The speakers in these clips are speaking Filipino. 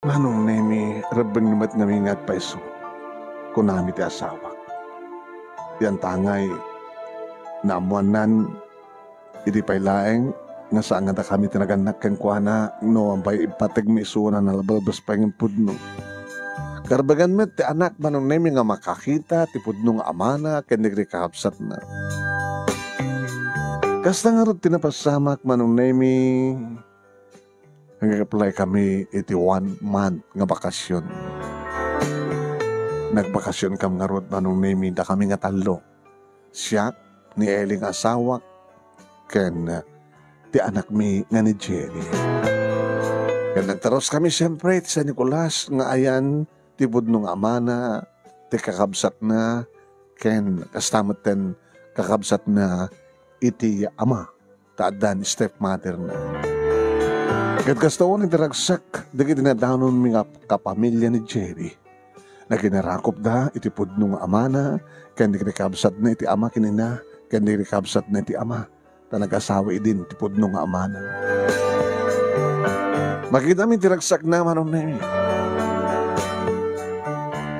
Manong nemi rebeng namat ngamingat paiso kunami ti asawa. Yan tangay naamuanan idi pailaeng nga saan nga kami tinaganak ken kuana no ambay ipatig mi isunan na labalbas pangin pudno. Karbagan met ti anak manong nemi nga makakita ti pudno nga amana ken digri kahapsat na. Kasta nga rin tinapasamak manong nemi nag-apply kami iti 1 month nga bakasyon. Nagbakasyon kam nga ron manong nemi da kami nga talo. Siya ni Eling asawa ken ti anak mi nga ni Jenny. Ken nagtaros kami siyempre ti San Nicolas nga ayan ti budno nga amana ti kakabsat na ken kastamat ten kakabsat na iti ama taadan stepmother na. Ket kastawan iti ragsak dagiti dinadanon mi nga kapamilya ni Jerry. Naginarakop da iti pudno nga amana ken digiti kabsat na iti ama kinina ken digiti kabsat na iti ama ta nag-asawa idin iti pudno nga amana. Makita mi iti ragsak na manong nemi.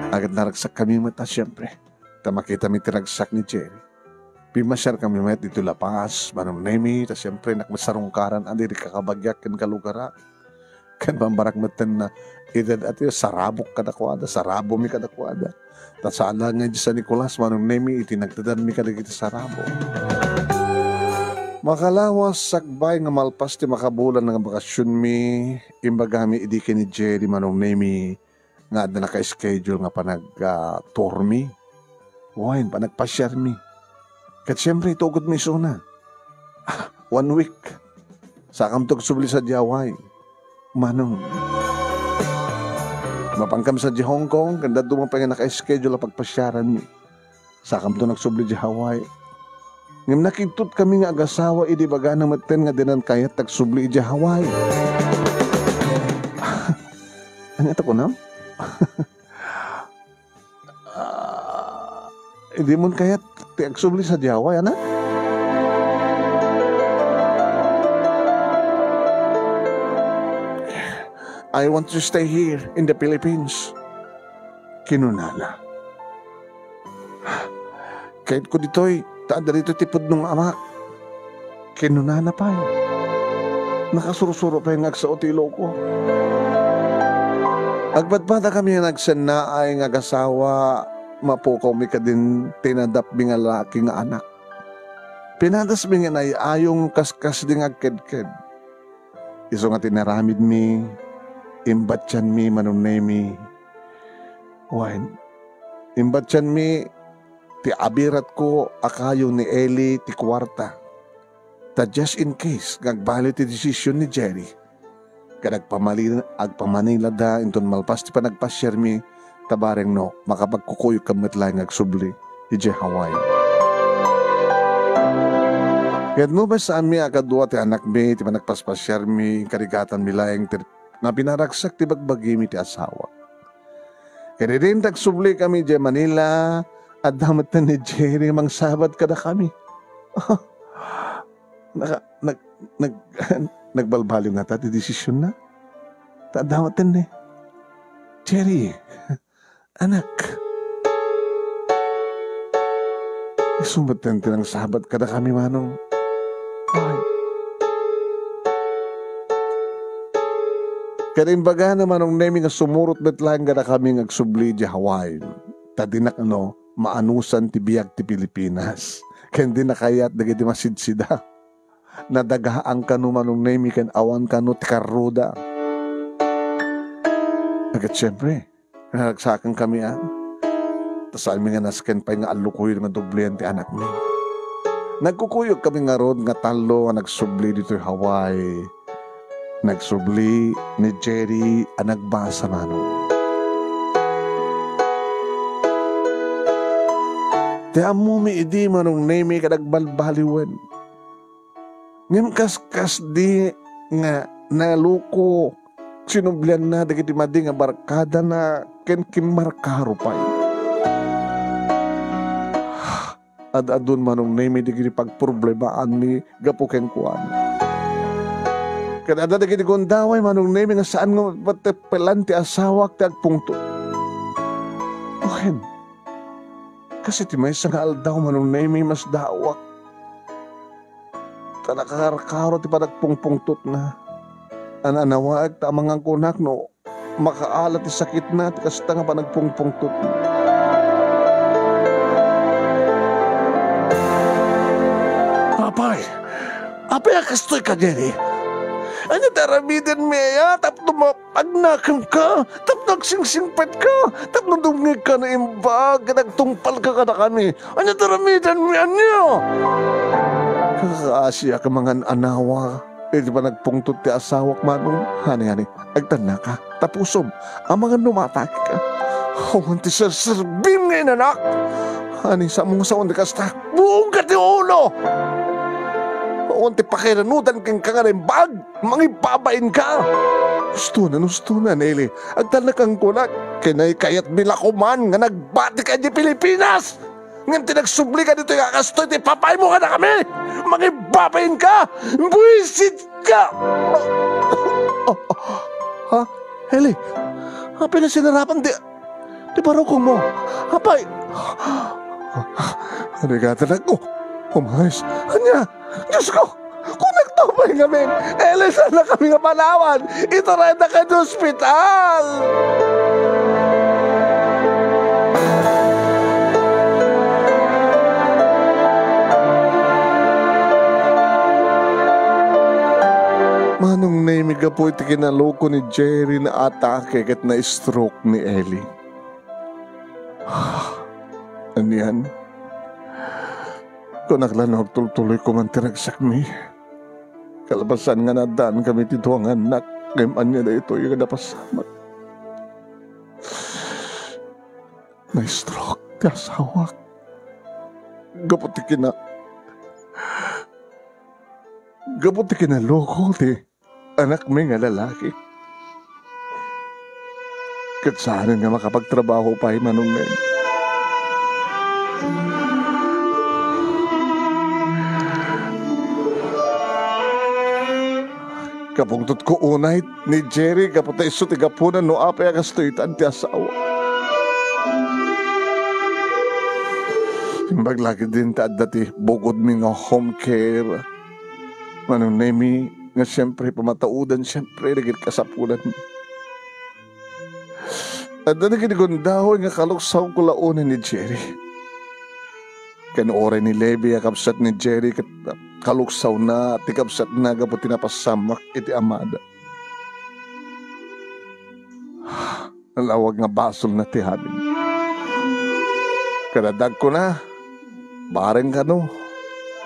Agad naragsak kami mata siyempre. Ta makita mi iti ragsak ni Jerry. Pimasyar kami met dito lapas, manong nemi, ta siyempre nakmasarungkaran, andi di kakabagyak ken kalugara. Ken pambarak meten na, edad at yung sarabok kadakwada, sarabo mi kadakwada. Ta sala nga di sa Nicolas, manong nemi, itinagdadan mi kadagiti sarabo. Makalawas sakbay nga malpas ti makabulan nga bakasyon mi, imbagami idiki ni Jerry manong nemi, nga na naka-schedule nga panag-tour mi. Wain, panagpasyar mi. Kat siyempre, itugod mi suna. 1 week. Sakam tog subli sa Diyaway. Manong. Mapangkam sa di Hong Kong, kanda doon pa nga naka-schedule na pagpasyaran mi. Sakam to nagsubli di Hawaii. Ngam nakitut kami nga agasawa, idi baga na maten nga dinan kayat tagsubli di Hawaii. Ano ito ko na? Hindi mo kayat tagsubli sa Hawaii, ana? I want to stay here in the Philippines. Kinunana. Kahit ko dito'y taada rito tipod nung amak. Kinunana pa eh. Nakasurusuro pa yung agsaotilo ko. Agbatbata kami nga nagsanaay nga gasawa, mapukaw mi ka din tinadap mi nga laki nga anak. Pinadas mi nga ayong kaskas di nga kedked. Iso nga tinaramid mi, imbatyan mi manunay mi. Wain, imbatyan mi, ti abirat ko akayo ni Eli ti kwarta. Ta just in case, gagbali ti desisyon ni Jerry. Agpamanila da, inton malpas ti panagpasyar mi, tabareng no, makapagkukuyo kamatla ng agsubli, ije Hawaii. Kaya't no ba saan mi akadwa ti anak mi, ti panagpaspasyar mi, karigatan mi laeng, na pinaragsak ti bagbagi mi ti asawa. Kaya rin tagsubli kami di Manila, at damatan ni Jerry mang sabat kada kami. Nagbalbaliw na ta, ti desisyon na. Tadamatan ni Jerry, anak. Isumbatan tinang sabat kada kami manong. Ay. Kaya imbaga naman ang nemi nga sumurot betlang kada kami ngagsubli di Hawaii. Tadinak maanusan ti biyag ti Pilipinas. Kaya hindi nakayat dagiti masidsida. Nadagaang kanu manong nemi kan awan kanu ti karuda. Agad siyempre, nagsakan kami Tasal mi nga nasken pa nga alukuyo nga dublian ti anak mi. Nagkukuyog kami nga rod nga talo nga nagsubli dito yung Hawaii. Nagsubli ni Jerry ang nagbasa manong. Ti amumi idi manong nemi kadagbalbaliwan. Ngem kaskas di nga naluko sinublian na dagiti madi nga barkada na ken kimarkaro pa. Ad-adun manong nemi digiti pagproblemaan mi gapo ken kuan. Kadada na kinigundaway manong nemi nga saan nga patipelan ti asawak ti agpungtot. Ohen, kasi ti may nga aldaw manong nemi mas dawak. Tanakakarkaro ti panagpungpungtot na. Ananawag ta mga kunak no makaalat ti sakit na ti kasta nga panagpungpungtot na. Apay akastoy ka, Jerry. Ano daramidan meya, tapno mapagnakam ka, tapno nagsingsingpet ka, tapno dumngig ka na imbag, nagtungpal ka na kami. Ano daramidan meya niyo? Kakaasya ka mga anawa, di ba nagpungtot ti asawak manong, hani, agtana ka, tapusom, ang mga numatake ka. Huwag ti serserbim ngayon, anak. Hani, sa mong sawan di kasta, buong ka ti ulo. Unti pakiranutan kang kangarimbag, mangibabain ka. Gusto na, Nelly. Agtala kang kunak, kinay kayat bilakuman nga nagbati ka di Pilipinas. Ngan tinagsubli ka dito yung akastoy, di papay mo ka na kami. Mangibabain ka, buwisit ka. Ha? Heli, hapin na sinarapan, di barokong mo. Hapay. Hanigatan ako. Umayos. Hanya. Diyos ko, kung nagtumay kami, saan na kami nga panawan? Ito rin na ka sa ospital! Manong naimig ka po iti kinaloko ni Jerry na atake kat na stroke ni Ellie. Ano yan? Kung naglanog tuloy ko man tinagsak mi. Kalabasan nga nadaan kami dito ang anak. Gayman niya na ito yung napasamat. Na-stroke, kasawak. Gaputi kinaloko di anak mi nga lalaki. Katsahanan nga makapagtrabaho pa manong ngayon. Kapungtot ko unay ni Jerry kaputa iso ti gapunan no apay akastoitan ti asawa. Timbag din ta dati bukod mi nga home care. Manong nemi nga siyempre pamataudan siyempre nagit kasapulan. At dati kinigundahoy nga kaluksaw ko launan ni Jerry. Kanuoray ni Levi akapsat ni Jerry kaluksaw na tikapsat na gapo tinapasamak iti amada. Nalawag nga basol na ti hamin. Kanadag ko na, bareng ka no.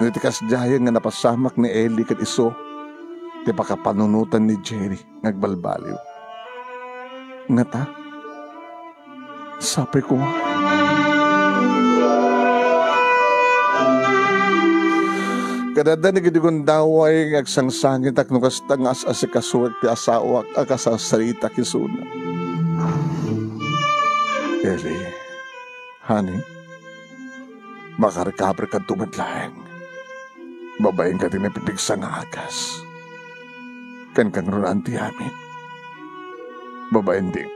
Nitikas jayan nga napasamak ni Ellie kat iso, ti pakapanunutan ni Jerry nagbalbaliw. Nga ta, sabi ko nga. Kadada ni gidigon daway agsangsangit ak nukasta nga asikasuwag ti asawak akasasarita kisuna. Ellie, honey, makarikabre ka tumadlaeng. Babaeng ka din napipigsa nga agas. Kan runaan ti amin. Babaeng din,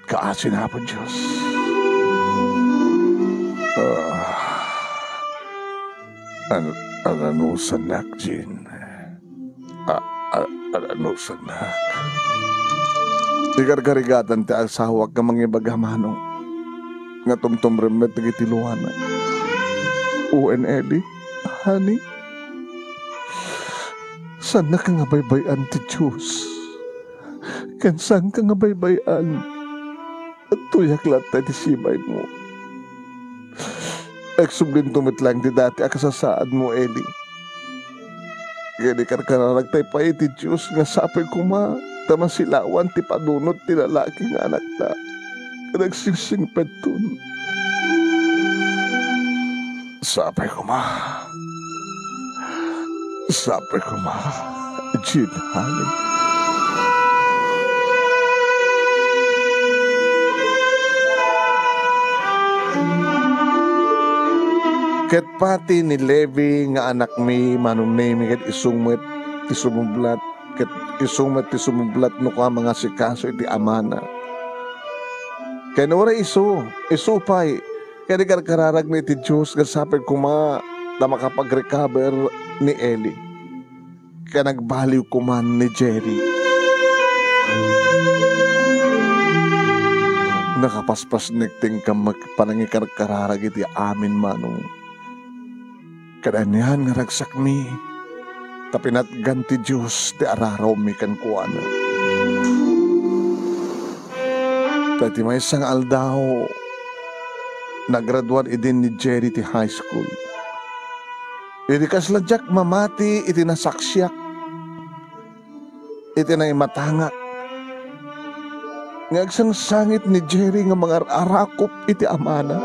kaasin na po Diyos. Alanusan nak, Jean. Alanusan nak. Ikarkarigatan ti asawak ka mangibagamanong nga tumtum remet nagitiluwanan. UNLE, honey, sana ka nga baybayan ti Diyos. Kansan ka nga baybayan at tuyak latay ti sibay mo. Eksublin tumit lang di dati akasasaan mo, Ellie. Gani karkararagtay pa iti Diyos nga sapay kuma tamasilawan ti padunot ti lalaki nga anak ta. Nagsingsing petun. Sapay kuma. Jean, honey. Ket pati ni Levi nga anak mi manong nemi ket isumublat ket isumet ti sumublat no ka mga sikaso iti amana. Kaya nora isupay, kaya di kararag ni iti Diyos gasapit kuma na makapag-recover ni Eli. Kaya nagbaliw kuman ni Jerry. Nakapaspas nagting ka magpanangikararag iti amin manong. Kadanihan nga ragsak mi, tapinat ganti Diyos ti araraw mi kan kuana. Tati may isang aldaw, nagraduan idin ni Jerry ti high school. Iti kasladyak mamati iti nasaksyak, iti na imatangak. Ngagsang sangit ni Jerry nga mga arakop iti amana.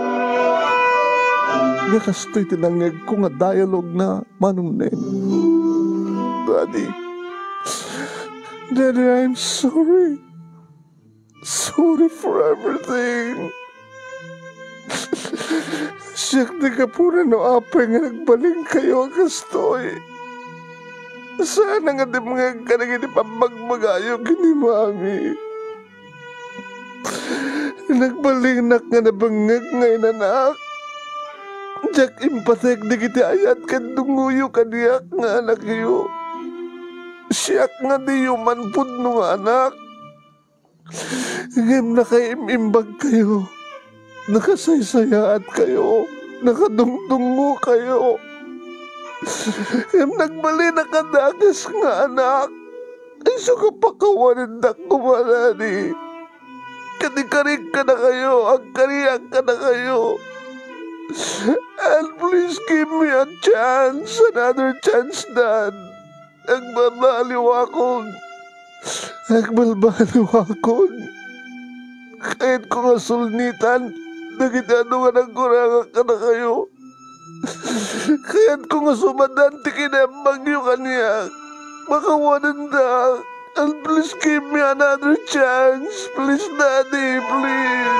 Nga kastoy tinangag ko nga dialogue na manunen. Daddy, I'm sorry. Sorry for everything. Siyak di ka po na no apay nga nagbaling kayo ang kastoy. Sana nga di mga kanang iti pamagbagayo kini mami. Nagbalingnak nga nabangag ngayon anak. Jak impatek di kiti ayat kan dunguyo kaniyak nga anak iyo. Siyak nga di yuman pud no anak. Ngem nakaimimbag kayo. Nakasaysayaat kayo. Nakadungdungo kayo. Ngem nagbali nakadagas nga anak. Ay so kapakawanin na kumalani. Kanikarig ka na kayo. Ang kariyak ka na kayo. And please give me a chance. Another chance, Dad. Nagbabaliw akong. Kahit ko nga sulnitan, nagitano nga nagkurangan ka na kayo. Kahit ko nga sumadanti kinambag yung kaniya. Makawanan na. And please give me another chance. Please, Daddy, please.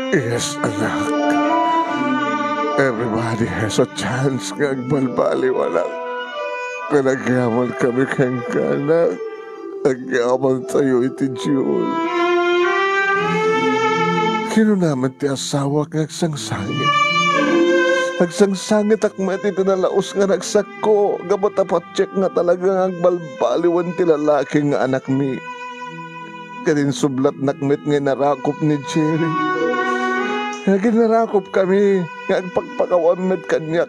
Yes, anak. Everybody has a chance nga agbalbaliw, anak. Kanagyaman kami kang kanak. Agyaman tayo iti Diyos. Kino naman ti asawa nga agsangsangit. Agsangsangit akmet iti nalaos nga nagsako. Gabatapat check nga talaga agbalbaliwan ti lalaki nga anak mi. Kadin sublat nakmet nga narakop ni Jerry. Ginarakop kami, nga agpagpakawan met kanyak.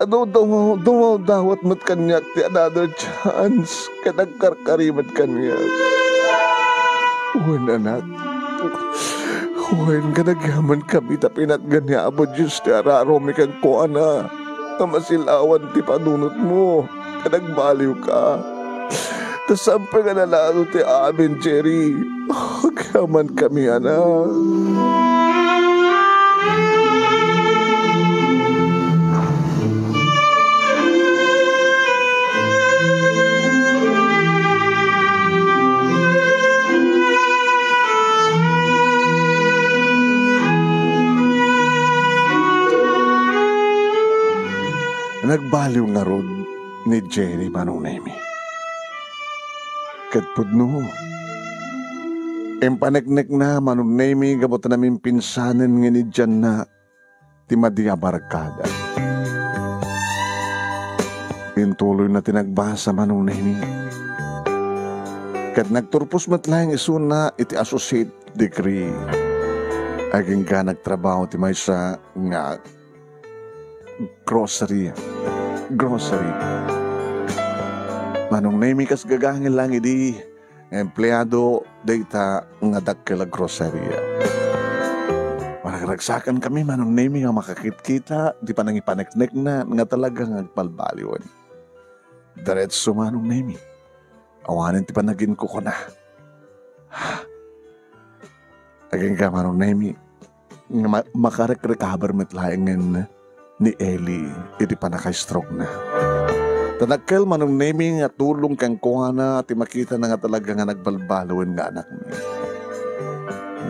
Ano dumawdawat met kanyak, ti another chance, kanagkarkarimat kanyak. Uwan anak, uwan kanagyaman kami, tapinat ganya abo Diyos, ti araromi kang kuana, na masilawan ti panunot mo, kanagbaliw ka. Tas sampay nga nalalo ti amin, Jerry, agyaman kami anak. Nagbaliw nga ron ni Jerry Manunemi. Katpudno, empaneknek na Manunemi gabot namin pinsanin nga ni Jan na ti Madia Barkada. Pintuloy na tinagbasa Manunemi. Kat nagturpos matlayang iso na iti associate degree. Aging ka nagtrabaho ti may sa nga grocery. Manunemi kas gagangin lang idi empleyado data nga dakkel grocery. Maragsakan kami Manunemi nga makakit-kita di pa nangipaneknek na nga talagang agbalbaliwan. Diretso Manunemi. Awanin ti panagin ko na. Aging ka Manunemi makarek-recover metlaengen ni Eli iti panaka-stroke na. Tanagkel Manunemi nga tulong kang kuhana at makita na nga talaga nga nagbalbalawin nga anak mi.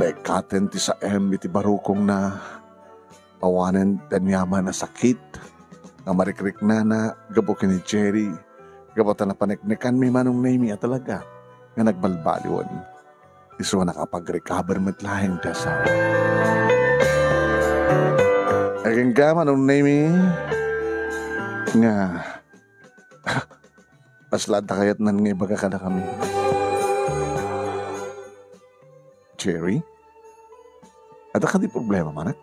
Naikaten ti sa iti barukong na awanan dan yaman na sakit, nga marikrik na gabo ni Jerry, gabo na paniknikan may manong name at talaga, nga nagbalbaliwon. Iso nakapag-recover matlahing dasa. Aging ka manong name nga, paslad na kayat nan nga ibaga ka na kami. Jerry? At ka di problema manak?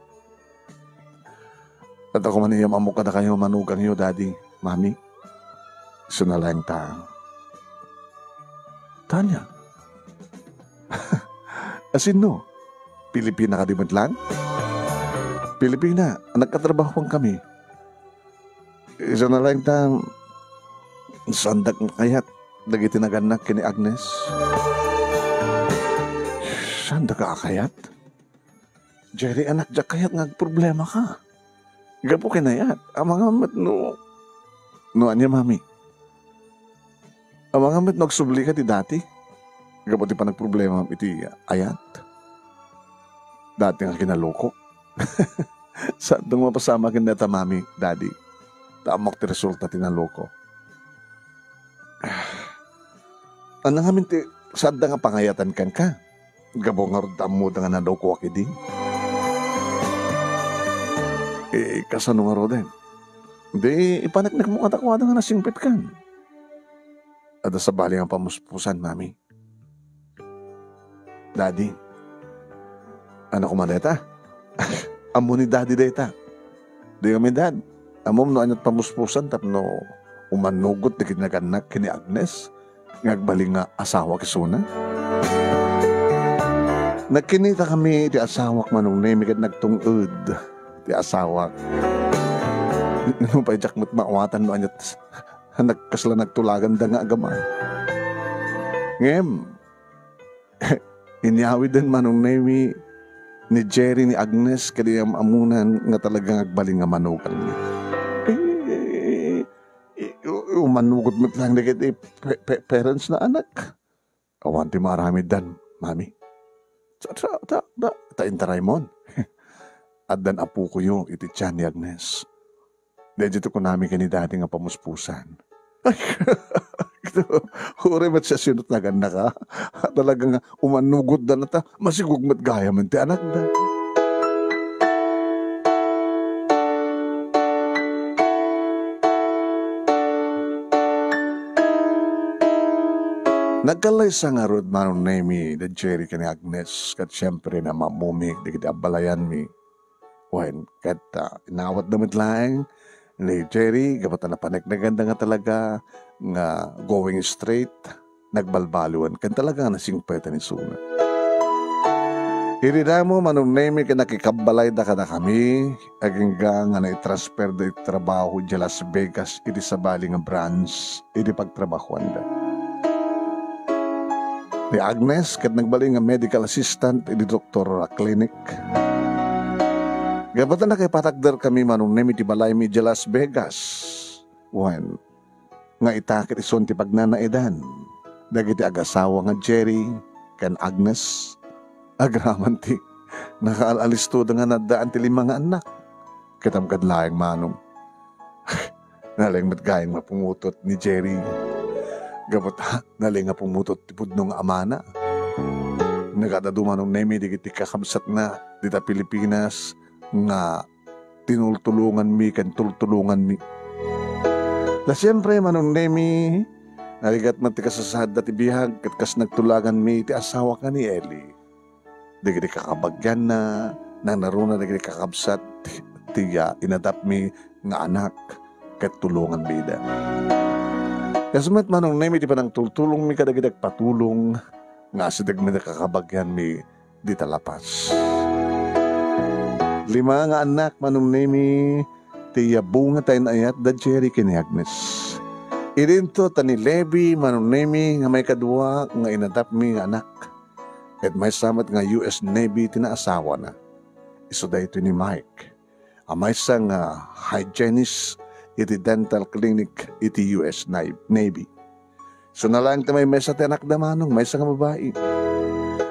At ako maniyam amo ka na kayo manugang yo, daddy, mami. Iso na lang ta. Tanya. Asin no? Pilipina ka di lang? Pilipina, nagkatrabaho kami. Iso na lang ta. Sandak kayat, dagi tinaganak kini Agnes. Sandak ka kayat? Jerry, anak dya kayat nga problema ka. Gapo kinayat. Ang mga mat no anya mami. Ang mga mat nagsubli ka ti dati. Gapo ti pa nagproblema iti ayat. Dati nga kinaloko. Sa itong mapasama kinata mami, daddy. Taamok ti resulta tinaloko. Anang hamin ti sadda nga pangayatan kan ka. Gabo nga rodam mo da nga nadoko akidi. Kasano nga roden? Di, ipanaknak mo katakwada nga nasingpit kan. Ada sa bali ang pamuspusan, mami. Daddy, ano ko maneta? Amo ni daddy deta. Di kami dad. Amom no anyat pamuspusan tapno umanugot na kinaganak kini Agnes. Ngagbaling nga asawa kisuna. Nagkinita kami ti asawak manong nemigad nagtungod. Ti asawak. Nung pa jakmat maawatan no anyat nagkasla nagtulagan da nga agama. Ngem, inyawi din manong nemi ni Jerry ni Agnes kadi amunan nga talagang agbaling nga manukan niya. Umanugot mo lang na kiti parents na anak. Awan ti marami dan, mami. Ta intaray mon. At dan apu ko yung iti tiyan ni Agnes. Dito ko namin kani dati nga pamuspusan. Ay, huri ba't siya sinot na ganda ka? Talagang umanugod na ta, masigugmat gaya man ti anak da. Nagkalay sa nga rod manong nemi da Jerry kani Agnes kat siyempre na mamumig di kita abalayan mi. Wen kat inawat damit lang ni Jerry kapag na panagnagan nga talaga nga going straight nagbalbaluan kan talaga nasingpetan ni Suna. Hirida mo manong nemi ka nakikabalay da kada kami aging nga na-transfer da trabaho di Las Vegas iti sa bali nga branch iti pagtrabahuan da. Ni Agnes kat nagbaling nga medical assistant iti doktor clinic. Gabatan na kay patagdar kami manong nemi ti balay mi di Las Vegas. Wan nga itakit ison ti pagnanaidan. Dagiti agasawa nga Jerry kan Agnes. Agraman ti nakaalalisto da nga nadaan ti 5 nga anak. Kitamkad laeng manong. Naling matgayang mapumutot ni Jerry. Gabot naling nga pumutot ti pudnong amana. Nagadadu manong nemi digiti kakabsat na dita Pilipinas nga tinultulungan mi kan tultulungan mi. La siyempre manong nemi naligat man ti kasasad dati bihag kat kas nagtulagan mi ti asawa ka ni Eli. Digiti kakabagyan na nang naruna digiti kakabsat ti inadap mi nga anak kat tulungan bida. Kasumat manong nemi ti panang tultulong mi kadagidag patulong nga sidag mi nakakabagyan mi di talapas. 5 nga anak manong nemi ti bunga tayo na ayat da Jerry kini Agnes. Irinto tani Levi manong nemi nga may kadua nga inadap mi nga anak. At may samat nga US Navy tinaasawa na. Iso da ito ni Mike. Amay sa nga hygienist iti dental clinic iti US Navy. So nalang tamay may sa tinak da manong may sa nga babae.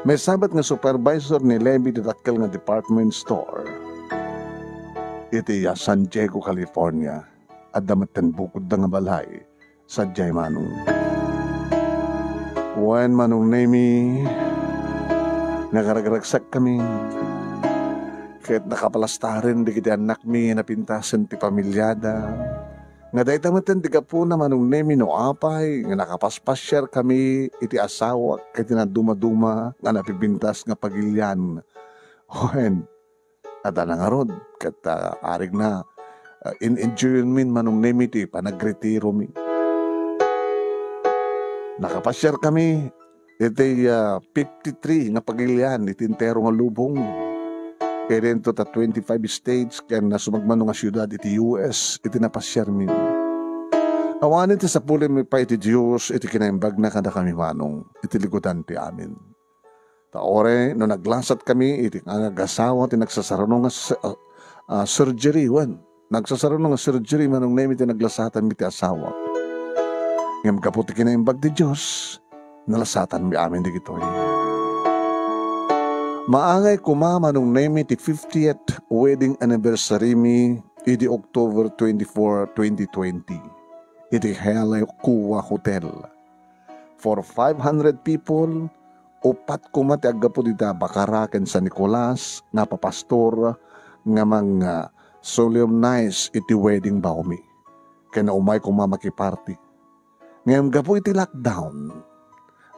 May sabat nga supervisor ni Levi ti dakkel nga department store. iti San Diego, California. At damatan bukod na nga balay sa Jay Manong. When Manong Nemi, nagaragraksak kami. Kahit nakapalastarin, di kita anak mi, napintasan ti pamilyada. Nga dahi tamatan, di ka po na Manong Nemi no apay, nga nakapaspasyar kami, iti asawa, kahit na dumaduma, nga napibintas nga pagilyan. When, at anangarod, kat arig na, in-enjoyin min Manong Nemi ti panagretiro mi. Nakapasyar kami, iti 53 nga pagilyan, iti entero nga lubong. Kaya rin to 25 states, kaya nasumagmano nga syudad, iti US, iti napasyar min. Awanin ti sa pulim mi pa iti Diyos, iti kinaimbag na kada kami manong, iti ligutan ti amin. Taore, no naglasat kami, iti nagasawa, iti nagsasarano nga surgery, nagsasarano nga surgery, Manong Nemi, iti naglasatan mi ti asawa. Ngam kaputi kinaimbag ti Diyos, nalasatan mi amin di gitoy. Maangay kuma Manong Nemi ti 50th wedding anniversary mi iti October 24, 2020. Iti Helay Kuwa Hotel. For 500 people, upat kuma ti aggapo dita Bakaraken San Nicolas, nga papastor, nga mga solemnize iti wedding baumi. Kaya na umay kuma makiparty. Ngayon gapo iti lockdown.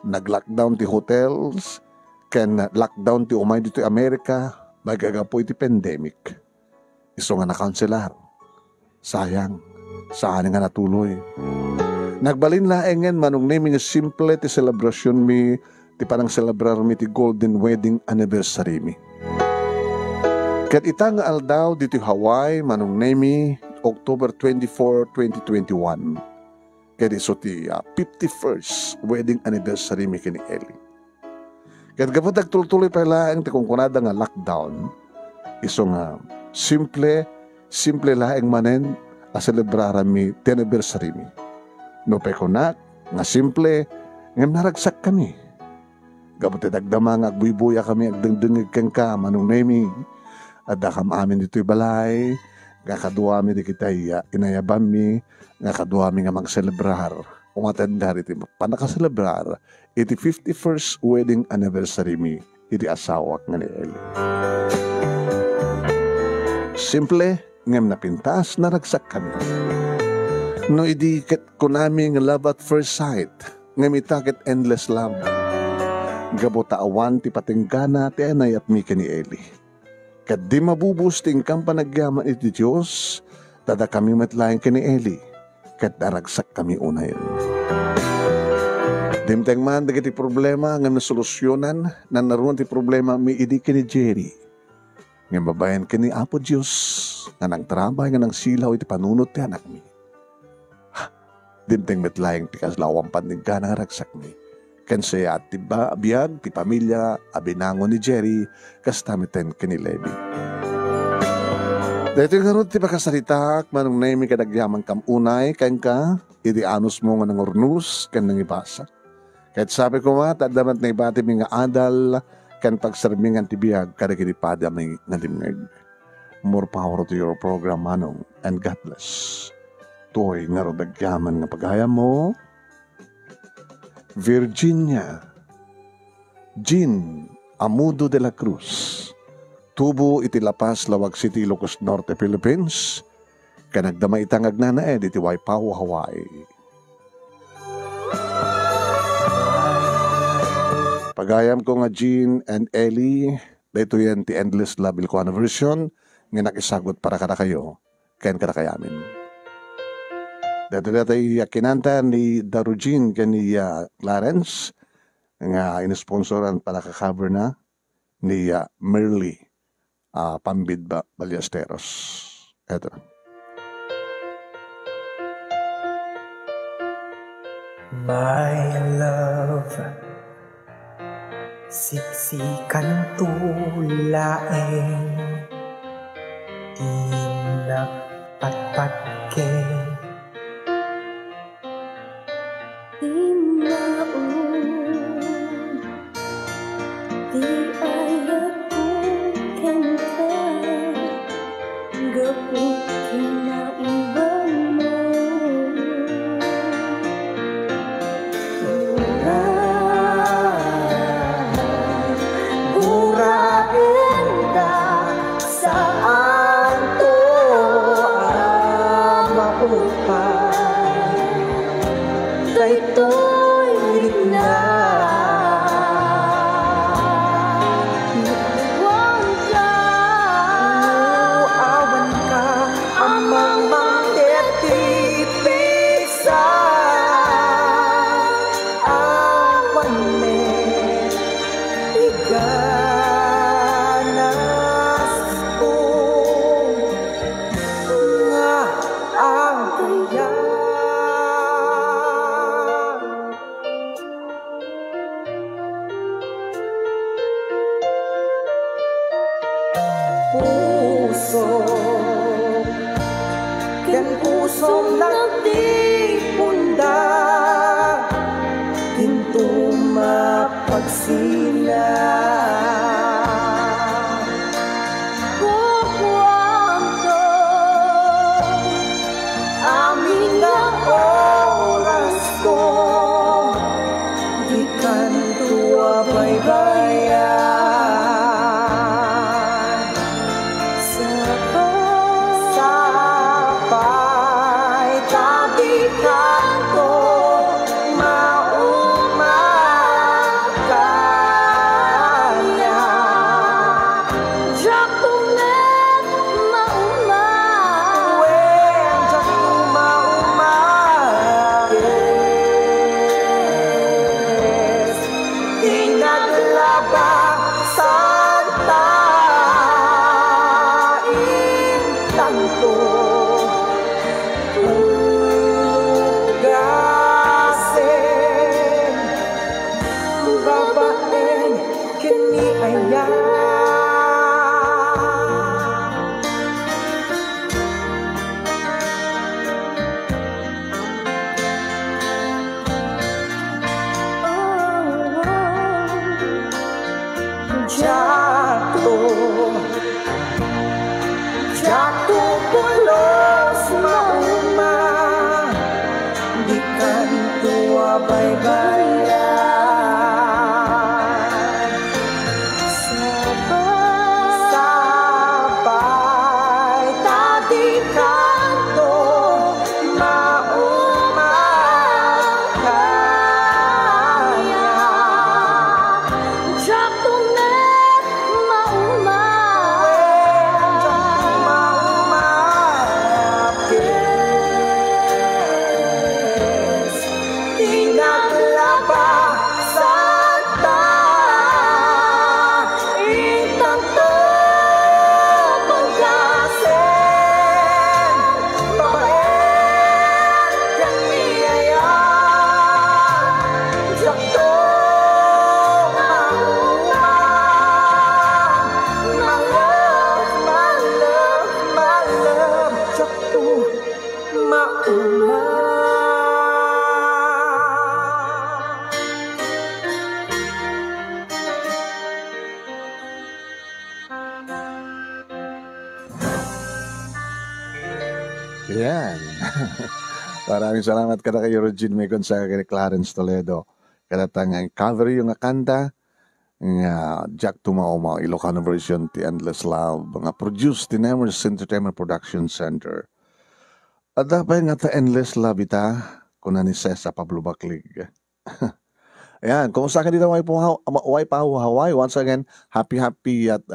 Nag-lockdown ti hotels, ken lockdown ti umay dito Amerika, magagapo iti pandemic. Iso nga nakanselar. Sayang, saan nga natuloy. Nagbalin laengen Manong Nemi nga simple ti celebration mi, ti parang celebrar mi ti golden wedding anniversary mi. Ket ita nga aldaw dito Hawaii, Manong Nemi, October 24, 2021. Ket iso ti 51st wedding anniversary mi kini Eli. Ket gapot nagtultuloy pa laeng ti kungkunada nga lockdown, iso nga simple laeng manen a celebrara mi ti anniversary mi. No pe kunak nga simple ngem naragsak kami. Gapot dagdama nga agbuy-buya kami agdengdengig ken ka Manong Nemi. Adda kam amin dito'y balay, nga kadua mi di kita inayabam mi, nga kadua mi nga magselebrar. Umatenda iti panakaselebrar iti 51st wedding anniversary mi iti asawak nga ni Eli. Simple ngem napintas naragsak kami. No idi ket kunami nga love at first sight, ngem itaket endless love. Gabota awan ti patenggana ti anay at mi ni Eli. Kat di mabubusting kang panagyaman iti Diyos, tada kami matlaing kini Eli, kat daragsak kami unayin. Dimteng man, dagiti problema nga nasolusyonan, na naroon ti problema mi idi kini Jerry. Nga babayan kini Apo Diyos, nga nang trabay nga nang silaw iti panunot ti anak mi. Dimteng matlaing ti kaslawang pandigga na ragsak mi. Kansi at ti biyag, ti pamilya, abinangon ni Jerry, kastamiten kini Levi. Dito nga ron ti pakasaritak, Manong Nemi kadagyaman kam unay, kain ka, iti anos mo nga nangurnus, kan nang ibasa. Kahit sabi ko nga, tadamat na ibati mi nga adal, kan pagsarmingan ti biyag, kadagiripada mi nga dimneg. More power to your program, Manong, and God bless. Toy nga ron dagyaman nga pagayam mo, Virginia Jean Amudo de la Cruz, tubo iti Lapas, Lawag City, Ilocos Norte, Philippines. Kanagdama itang agnanae iti Waipaw, Hawaii. Pagayam ko nga Jean and Ellie, dito yan ti Endless Love Ilocano version, nga nakisagot para kada kayo, ken kada kayamin. Dito kinanta ni Darujin kani Clarence nga inisponsoran para ka-cover na ni Merly Pambid Ballesteros. Eto. My love, siksikan tulaeng inapatpatke Di ayat ku kan ka kayto'y rigna. Nuuwan ka, nuuawan ka, amang mangketipisa. Awan me, iganas ko nga ang kaya. Puso, ken pusong nagtipunda, ginto mapagsila. Kukwento, amin nga oras ko, di kanto baybayan. Sabay tadi kanto maumakanya. Jakunet mauma, wen jaku mauma. Yes, tinaglaba santa intanto. Ugasin, babaen, kini ayan. Jatuh, jatuh pulos mauma, di kanto baybayan. Sabay tadi kanto maumakanya. Jakunet mauma, wen jaku mauma. Yes, tinaglaba santa intanto. Pagkasin, babaen, kami ayan. Jakto mauma, my love, my love, my love. Jakto mauma. Yan. Maraming salamat kada kay Eugene May Gonzaga kay Clarence Toledo. Kada tangang cover yung kanta nga Jack Tumaoma Ilocano version ti Endless Love nga produced ti Nemers Entertainment Production Center. At dapat nga ta Endless Love ita kuna ni Cesa Pablo Baclig. Ayan, kung sa akin dito way pa Hawaii, once again, happy at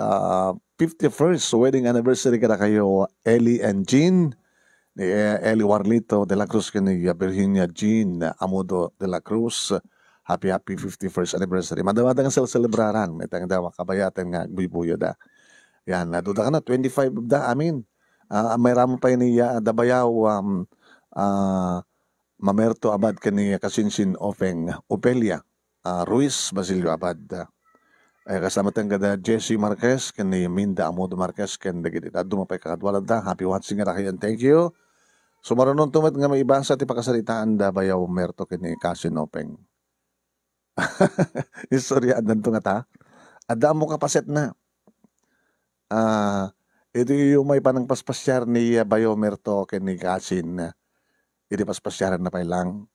51st wedding anniversary kada kayo Ellie and Jean. Ni Eli Warlito de la Cruz ni Virginia Jean Amudo de la Cruz. Happy 51st anniversary. Madawada nga sila celebraran. May tayong dawa kabayatan nga buibuyo da. Yan, naduda ka na 25 da amin. May ramo pa ni Dabayaw Mamerto Abad kani Kasinsin Ofeng Opelia Ruiz Basilio Abad. Ay kasama tayong kada Jesse Marquez kani Minda Amudo Marquez ken dagiti adto mapay kakadwala da. Happy watching nga kayan. Thank you. So marunong tumat nga maibasa ti pakasalitaan da bayaw merto kini Kasin Openg. Istorya andan to nga ta. Ada mo kapaset na. Ito yung may panang paspasyar ni bayaw merto kini Kasin. Iti paspasyaran na pay lang.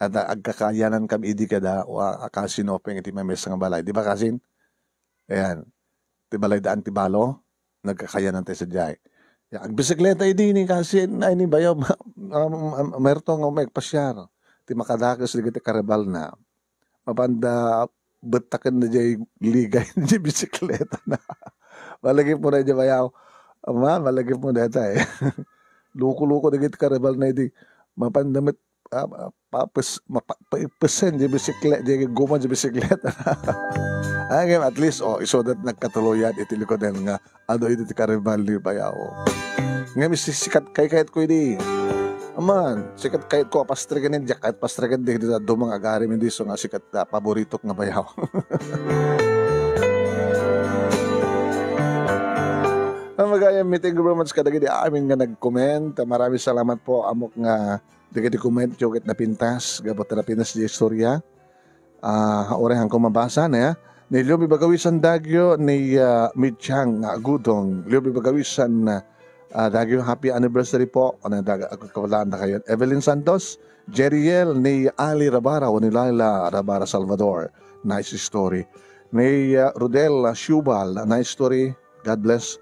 At agkakayanan kami idi kada Kasin Openg iti may mesa nga balay. Di ba Kasin? Ayan. Ti balay daan ti balo. Nagkakayanan tayo sa jay. Ang bisikleta idi ni Kasin ay ni bayaw merto nga may pasyar. ti makadakas digiti karabal na. Mapanda betaken na jay ligay na jay bisikleta na. Malagip mo na jay bayaw. Ama, malagip mo na eh. Luko-luko digiti karabal na di mapandamit papesen jay bisikleta jay guma jay bisikleta. Ngayon, at least, iso that nagkatuloyan, itiliko din nga, ano ito ti karibal ni Bayaw. Ngayon, sikat kahit ko hindi. Aman, sikat kahit ko, pastrikan din, kahit pastrikan din, dumang agari, hindi so nga sikat na paborito nga Bayaw. Magaya, meeting governments kadagi di amin nga nag-comment. Maraming salamat po, amok nga, di comment yung na pintas, gabot na pintas di istorya. Orehang ko mabasa na ya. Ni Liobi Bagawisan Dagyo ni Midchang Gudong. Liobi Bagawisan Dagyo, happy anniversary po. Kawalaan na kayo. Evelyn Santos, Jeriel ni Ali Rabara o ni Laila Rabara Salvador. Nice story. Ni Rodel Shubal, nice story. God bless.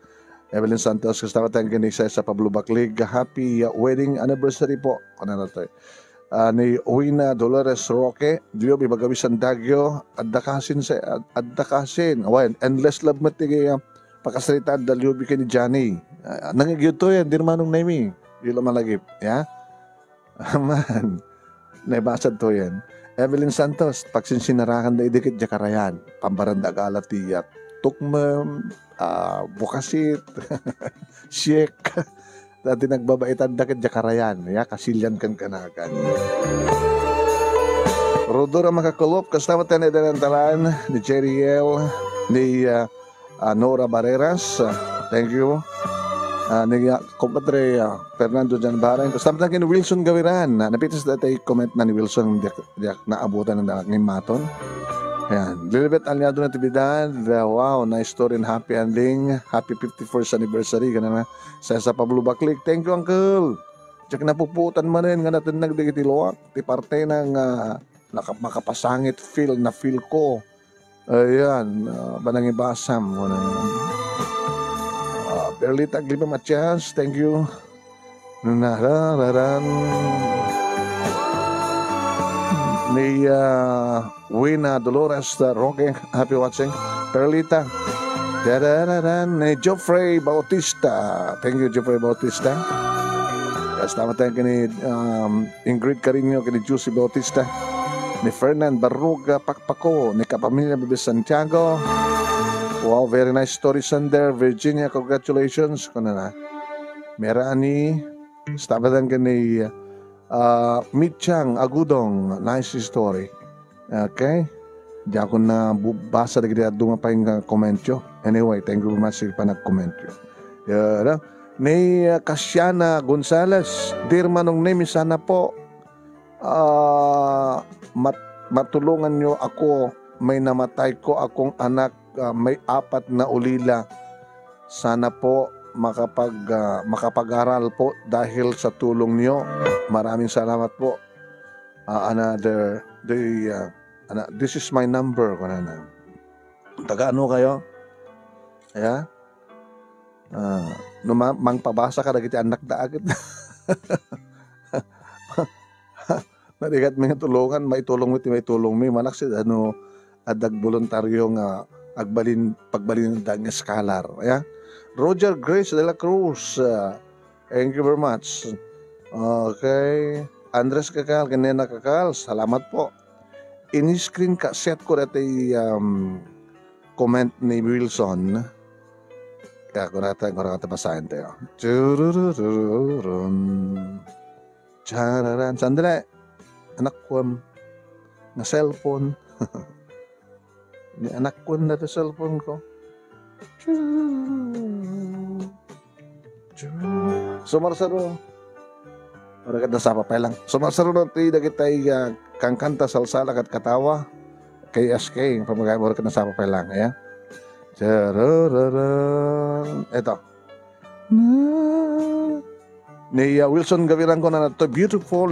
Evelyn Santos, kasama tayong ganisa sa Pablo Baclig. Happy wedding anniversary po. Ano na ito ni Uwina Dolores Roque, Liobi Bagawisan Dagyo, adakasin. Awan, endless love mati kaya pakasarita da Liobi kay ni Johnny. Nangigyo to yan, dirmanong naimi. Yun lang malagip, ya? Man, naibasad to yan. Evelyn Santos, pagsinsinarakan na idikit jakarayan, pambaranda galat tiyak, tukmam, bukasit, shek, dati nagbabaitan dakit jakarayan, ya, kasilyan kan kanakan. Rodora makakulop, kasama tayo na dalantalan ni Jeriel, ni Nora Barreras, thank you. Ni kompadre Fernando Janbaran, kasama tayo ni Wilson Gawiran, napitas dati comment na ni Wilson, diyak naabutan ng maton. Ayan, Lilibet Aliado Natividad, wow, nice story and happy ending. Happy 51st anniversary, ganun na. Sa Pablo Baclig, thank you uncle. Tsaka napuputan man rin, nga natin nagdigitiluwak. Ti parte ng makapasangit feel ko. Ayan, banang ibasam. Perlita Gliba Matias, thank you. Narararan. Ni Wina Dolores Roque, happy watching. Perlita. Ni Geoffrey Bautista. Thank you, Geoffrey Bautista. Kasama tayo kini Ingrid Carino, kini Juicy Bautista. Ni Fernand Barruga Pakpako, ni Kapamilya Bebe Santiago. Wow, very nice stories on there. Virginia, congratulations. Kuna na. Meron ni Stabatan kini Mitchang Agudong, nice story. Okay? Di ako na basa na gina dumapay komentyo. Anyway, thank you very much sa panag-komentyo. Ni Kasyana Gonzales, dear manong name, sana po matulungan nyo ako. May namatay ko akong anak, may 4 na ulila. Sana po makapag-aral po dahil sa tulong niyo. Maraming salamat po. This is my number. Taga ano kayo? Yeah? Mangpabasa ka na kita anak da agad. Narigat may tulungan, may tulong may malaksid adag voluntaryo nga pagbalin ng scholar. Yeah? Roger Grace de la Cruz, thank you very much. Okay, Andres Kakal, Ganena Kakal, salamat po. In-screen ka set ko dati comment ni Wilson. Kaya ko natin basahin tayo. Chararan, sandali. Anak ko na cellphone. Anak ko na cellphone ko. Sumarsaro. Maragat na sapa pa lang. Sumarsaro na ito dagitay kang kanta salsala kat katawa. Kay SK. Pamagay maragat na sapa pa lang. Ayan. Ito. Ni Wilson Gaviran ko na ito. Beautiful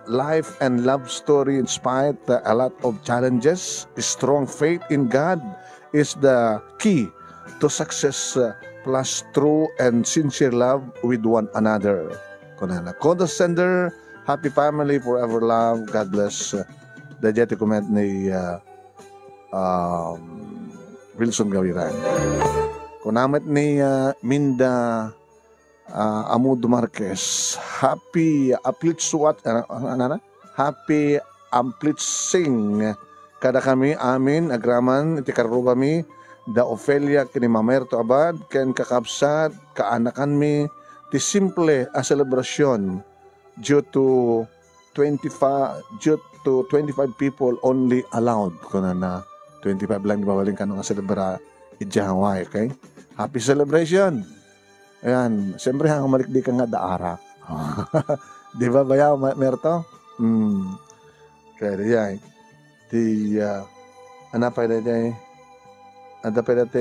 life and love story inspired a lot of challenges. Strong faith in God is the key to success, plus true and sincere love with one another. Condescender, Happy family, forever love. God bless. Dajati comment ni Wilson Gawiran. Kunamet ni Minda Amudo Marquez. Happy Aplitsuat Happy Amplitsing kada kami amin agraman iti karubami da Ofelia kini Mamerto Abad ken kakabsat kaanakan mi ti simple a celebration due to 25 people only allowed kuno na 25 lang ibabaling kanong celebra ija Hawaii, okay? Happy celebration. Ayan, siyempre hang malikdi ka nga daara. Di ba bayaw Merto? Kaya yan. Di ano pa ito ada pa ito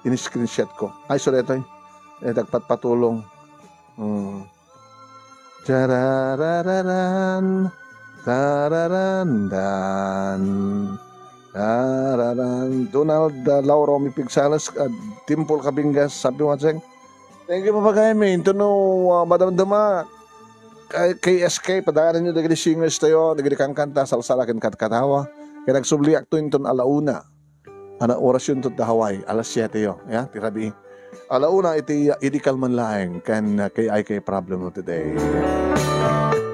in-screenshot ko. Ay, sorry ito tagpatpatulong. Tarararan tararandan tararan Donald Lauro Mipigsalas Timpol Kabingas sabi mo seng thank you papagay me ito no madamdama KSK padaanan nyo dagli singers tayo dagli kang kanta salsalakin katkatawa kaya nagsubliak to inton alauna ana orasyon to Hawaii alas 7 yo ya tirabi alauna iti idikal man laeng kan kay problem of today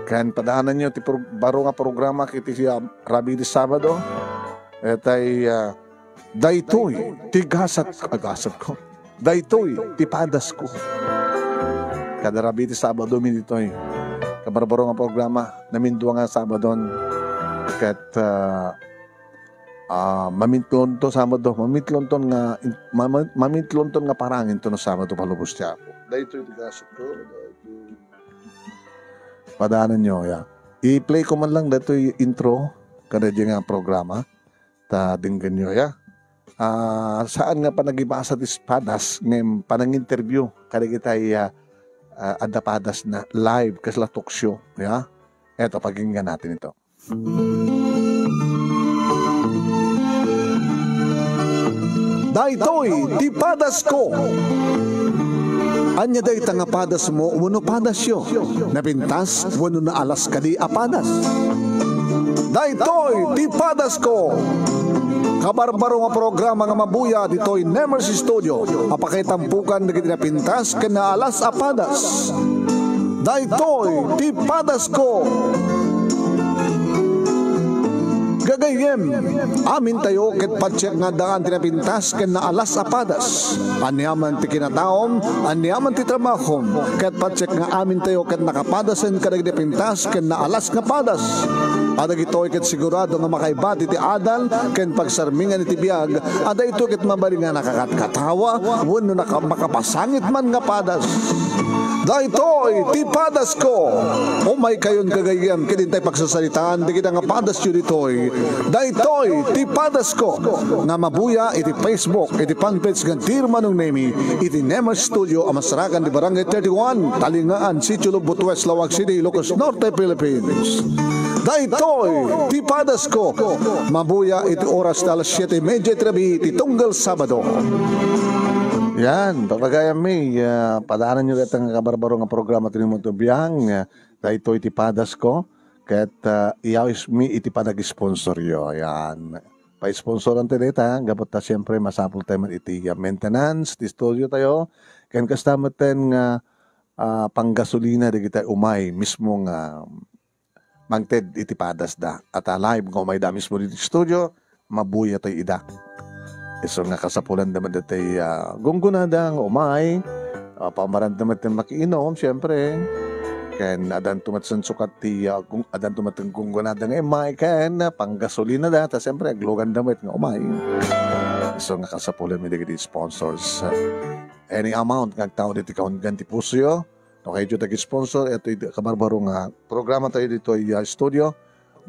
kan padaanan nyo ti baro nga programa kiti siya Rabi di Sabado etay daytoy ti gasat ko daytoy ti padas ko kada Rabi di Sabado minitoy kabarbaro nga programa namindua nga Sabadon ket mamitlon to Sabado mamitlon ton nga parangin to no Sabado palubos ti ako daytoy ti gasat ko padaanan nyo ya i-play ko man lang daytoy intro kada di nga programa ta dinggan nyo ya saan nga panagibasa ti padas ngem panang interview kada kitay ada padas na live kasla talk show ya eto pakinggan natin ito. Daytoy ti padas ko anya day tanga padas mo wano padas yo napintas wano na alas kadi apadas daytoy ti padas ko kabarbaro nga programa nga mabuya ditoy Nemers Studio apakaitampukan dagiti napintas ken na alas apadas daytoy ti padas ko gagayem amin tayo ket patsek nga daan tinapintas ken na alas apadas anyaman ti kinataom anyaman ti trabahom ket patsek nga amin tayo ket nakapadasen kadagiti pintas ken na alas nga padas ada gitoy ket sigurado nga makaibati ti adal ken pagsarmingan iti biag ada ito ket mabali nga nakakatkatawa wenno makapasangit man nga padas daytoy ti padas ko umay kayon kagayem ket intay pagsasalitaan di kita nga padas yu ditoy daytoy ti padas ko nga mabuya iti Facebook iti fanpage nga Dear Manong Nemi iti Nemers Studio amasarakan di Barangay 31 Talingaan Sitio Lubot West Lawag City Ilocos Norte Philippines daytoy ti padas ko mabuya iti oras alas 7:30 iti tunggal Sabado. Yan, papagayam mi, padaanan nyo katang kabarbaro nga programa tinimo to biyang, daytoy iti padas ko, ket iyawis mi iti panag-sponsor yo. Yan, pa-sponsoran tayo dita, gabot ta siyempre masapul tayo man iti maintenance, ti studio tayo, ken kastamot ten nga panggasolina di kita umay, mismo nga magted iti padas da. At live nga umay da mismo dito studio, mabuya tayo ida. So nga kasapulan naman datay gunggunadang umay pamaran naman tayo makiinom siyempre ken adan tumatsan sukat ti adan tumatang gunggunadang umay ken panggasolina da ta siyempre aglogan damit nga umay so nga kasapulan mi dagiti sponsors any amount nga tao dito kaun ganti puso no kay tagi sponsor eto kabarbaro nga programa tayo dito studio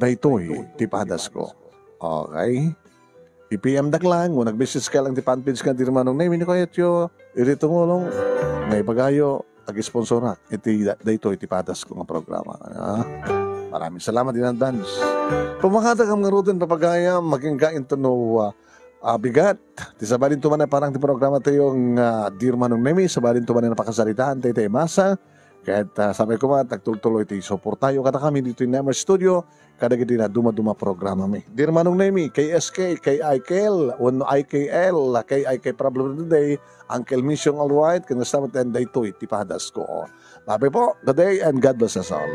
daytoy ti padas ko okay. I-PM dak lang, kung nag-message ka lang ti fanpage ka, di naman nung name, hindi ko yun, irito ngulong, ngay pagayo, ag-sponsor iti daytoy iti padas ko nga programa. Maraming salamat in advance. Pumakata kang ngarutin papagaya, maging kain to no bigat. Ti sabalin to man na parang ti programa tayo yung Dear Manong Nemi, sabalin to man na napakasalitaan tayo tayo masa, Kahit sabi ko nga, tagtuloy ti suportayo kada kami dito in Nemer Studio, kada giti na duma-duma programa mi. Dir manong nemi, kay SK, kay IKL, on IKL, kay IK Problem Today, Uncle Mission Alright, kung nasamat and day to itipadas ko. Babe po, good day and God bless us all.